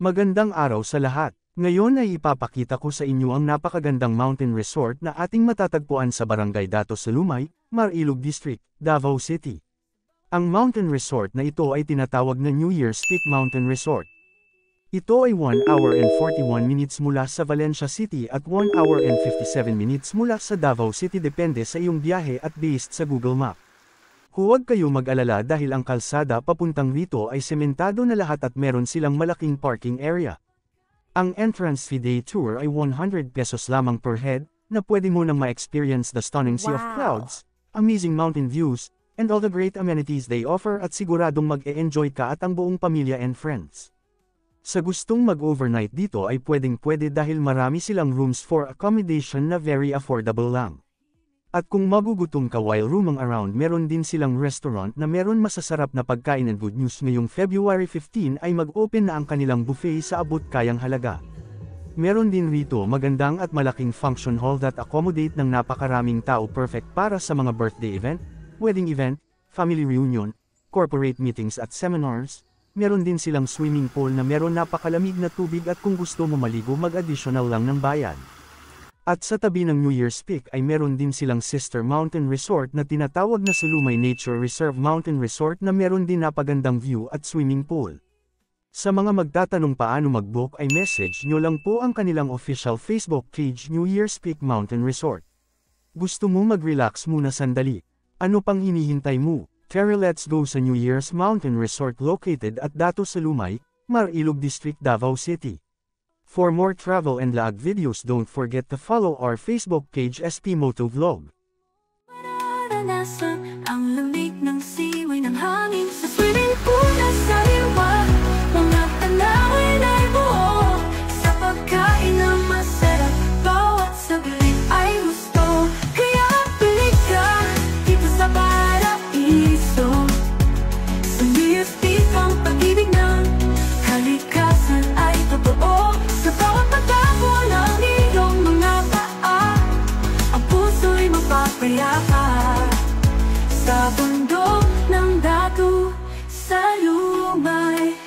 Magandang araw sa lahat. Ngayon ay ipapakita ko sa inyo ang napakagandang mountain resort na ating matatagpuan sa Barangay Dato Salumay, Marilog District, Davao City. Ang mountain resort na ito ay tinatawag na New Year's Peak Mountain Resort. Ito ay 1 hour and 41 minutes mula sa Valencia City at 1 hour and 57 minutes mula sa Davao City depende sa iyong biyahe at based sa Google Map. Huwag kayo mag-alala dahil ang kalsada papuntang rito ay sementado na lahat at meron silang malaking parking area. Ang entrance fee day tour ay 100 pesos lamang per head, na pwede mo nang ma-experience the stunning sea of clouds, amazing mountain views, and all the great amenities they offer at siguradong mag-e-enjoy ka at ang buong pamilya and friends. Sa gustong mag-overnight dito ay pwedeng-pwede dahil marami silang rooms for accommodation na very affordable lang. At kung magugutom ka while roaming around meron din silang restaurant na meron masasarap na pagkain and good news ngayong February 15 ay mag-open na ang kanilang buffet sa abot kayang halaga. Meron din rito magandang at malaking function hall that accommodate ng napakaraming tao perfect para sa mga birthday event, wedding event, family reunion, corporate meetings at seminars. Meron din silang swimming pool na meron napakalamig na tubig at kung gusto mo maligo mag-additional lang ng bayad. At sa tabi ng New Year's Peak ay meron din silang sister mountain resort na tinatawag na Salumay Nature Reserve Mountain Resort na meron din napagandang view at swimming pool. Sa mga magtatanong paano mag-book ay message nyo lang po ang kanilang official Facebook page New Year's Peak Mountain Resort. Gusto mo mag-relax muna sandali? Ano pang hinihintay mo? Tara let's go sa New Year's Mountain Resort located at Dato Salumay, Marilog District, Davao City. For more travel and lag videos don't forget to follow our Facebook page SP Moto Vlog. Mararanasan ang lamig ng siway ng hangin sa swimming pool na sariwa. Mga tanawin ay buo sa pagkain na masarap. Bawat saglit ay gusto, kaya pilig ka dito sa paraiso. Sa New Year's Peak ang pag-ibig ng kalikasan ay totoo. Sa bawat pagdako ng iyong mga paa, ang puso'y mapapayapa. Sa bundok ng Dato Salumay.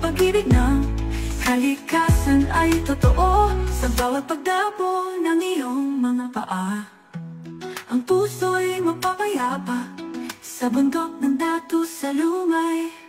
Pag-ibig ng kalikasan ay totoo. Sa bawat pagdabo ng iyong mga paa, ang puso'y mapapayapa. Sa bundok ng Dato Salumay.